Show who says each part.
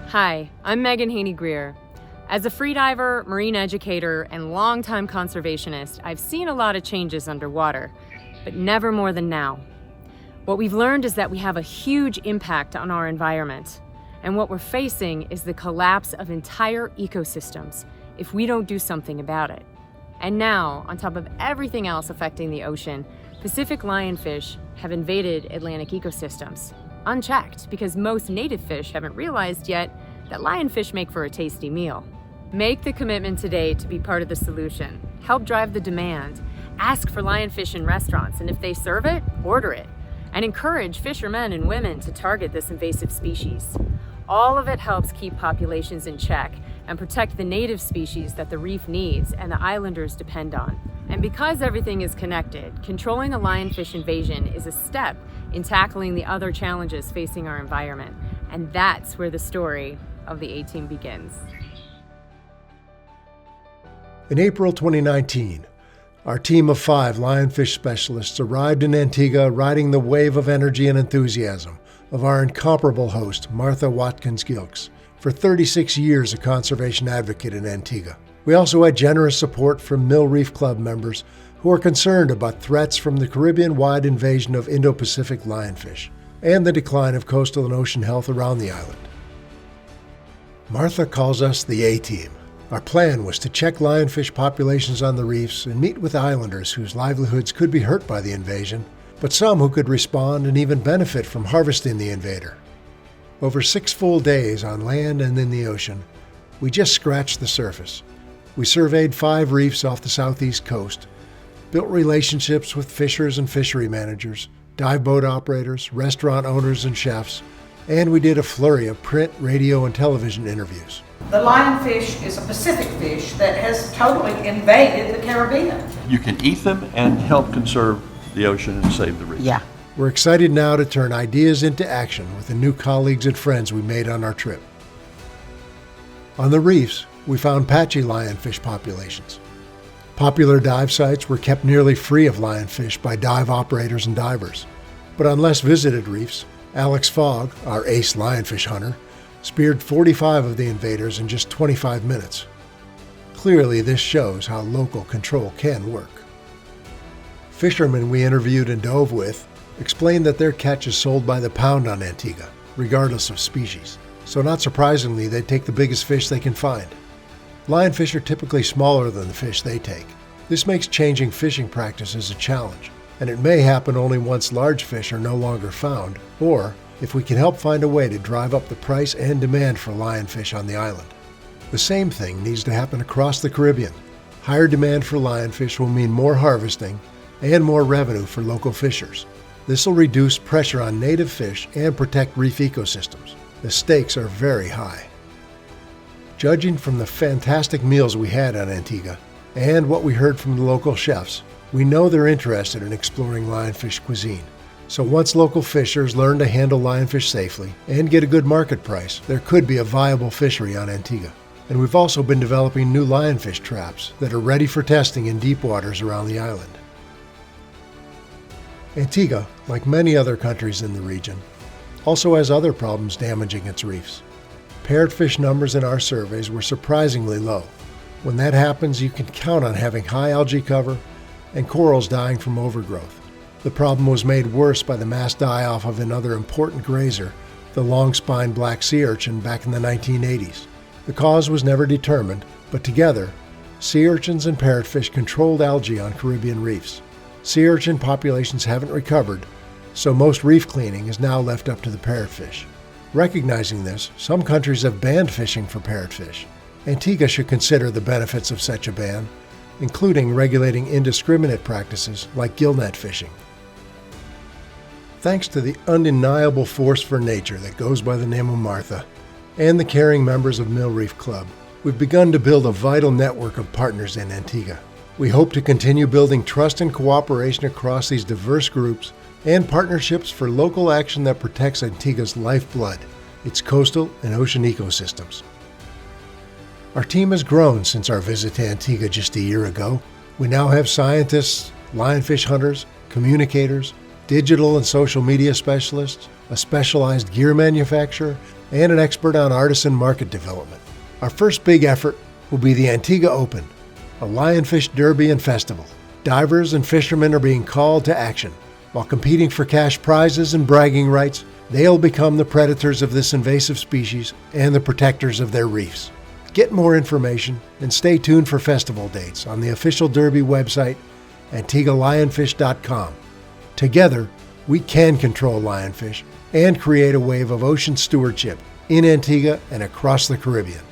Speaker 1: Hi, I'm Megan Haney-Greer. As a freediver, marine educator, and longtime conservationist, I've seen a lot of changes underwater, but never more than now. What we've learned is that we have a huge impact on our environment, and what we're facing is the collapse of entire ecosystems if we don't do something about it. And now, on top of everything else affecting the ocean, Pacific lionfish have invaded Atlantic ecosystems, unchecked, because most native fish haven't realized yet that lionfish make for a tasty meal. Make the commitment today to be part of the solution. Help drive the demand. Ask for lionfish in restaurants, and if they serve it, order it. And encourage fishermen and women to target this invasive species. All of it helps keep populations in check and protect the native species that the reef needs and the islanders depend on. And because everything is connected, controlling a lionfish invasion is a step in tackling the other challenges facing our environment. And that's where the story of the A-Team begins.
Speaker 2: In April 2019, our team of 5 lionfish specialists arrived in Antigua riding the wave of energy and enthusiasm of our incomparable host, Martha Watkins-Gilkes, for 36 years a conservation advocate in Antigua. We also had generous support from Mill Reef Club members who are concerned about threats from the Caribbean-wide invasion of Indo-Pacific lionfish and the decline of coastal and ocean health around the island. Martha calls us the A-Team. Our plan was to check lionfish populations on the reefs and meet with islanders whose livelihoods could be hurt by the invasion, but some who could respond and even benefit from harvesting the invader. Over 6 full days on land and in the ocean, we just scratched the surface. We surveyed 5 reefs off the southeast coast, built relationships with fishers and fishery managers, dive boat operators, restaurant owners and chefs, and we did a flurry of print, radio, and television interviews.
Speaker 3: The lionfish is a Pacific fish that has totally invaded the Caribbean.
Speaker 4: You can eat them and help conserve the ocean and save the reef.
Speaker 3: Yeah.
Speaker 2: We're excited now to turn ideas into action with the new colleagues and friends we made on our trip. On the reefs, we found patchy lionfish populations. Popular dive sites were kept nearly free of lionfish by dive operators and divers. But on less visited reefs, Alex Fogg, our ace lionfish hunter, speared 45 of the invaders in just 25 minutes. Clearly, this shows how local control can work. Fishermen we interviewed and dove with explained that their catch is sold by the pound on Antigua, regardless of species. So not surprisingly, they take the biggest fish they can find. Lionfish are typically smaller than the fish they take. This makes changing fishing practices a challenge, and it may happen only once large fish are no longer found, or if we can help find a way to drive up the price and demand for lionfish on the island. The same thing needs to happen across the Caribbean. Higher demand for lionfish will mean more harvesting and more revenue for local fishers. This will reduce pressure on native fish and protect reef ecosystems. The stakes are very high. Judging from the fantastic meals we had on Antigua and what we heard from the local chefs, we know they're interested in exploring lionfish cuisine. So once local fishers learn to handle lionfish safely and get a good market price, there could be a viable fishery on Antigua. And we've also been developing new lionfish traps that are ready for testing in deep waters around the island. Antigua, like many other countries in the region, also has other problems damaging its reefs. Parrotfish numbers in our surveys were surprisingly low. When that happens, you can count on having high algae cover and corals dying from overgrowth. The problem was made worse by the mass die-off of another important grazer, the long-spined black sea urchin, back in the 1980s. The cause was never determined, but together, sea urchins and parrotfish controlled algae on Caribbean reefs. Sea urchin populations haven't recovered, so most reef cleaning is now left up to the parrotfish. Recognizing this, some countries have banned fishing for parrotfish. Antigua should consider the benefits of such a ban, including regulating indiscriminate practices like gillnet fishing. Thanks to the undeniable force for nature that goes by the name of Martha and the caring members of Mill Reef Club, we've begun to build a vital network of partners in Antigua. We hope to continue building trust and cooperation across these diverse groups and partnerships for local action that protects Antigua's lifeblood, its coastal and ocean ecosystems. Our team has grown since our visit to Antigua just a year ago. We now have scientists, lionfish hunters, communicators, digital and social media specialists, a specialized gear manufacturer, and an expert on artisan market development. Our first big effort will be the Antigua Open, a lionfish derby and festival. Divers and fishermen are being called to action. While competing for cash prizes and bragging rights, they'll become the predators of this invasive species and the protectors of their reefs. Get more information and stay tuned for festival dates on the official Derby website, AntiguaLionfish.com. Together, we can control lionfish and create a wave of ocean stewardship in Antigua and across the Caribbean.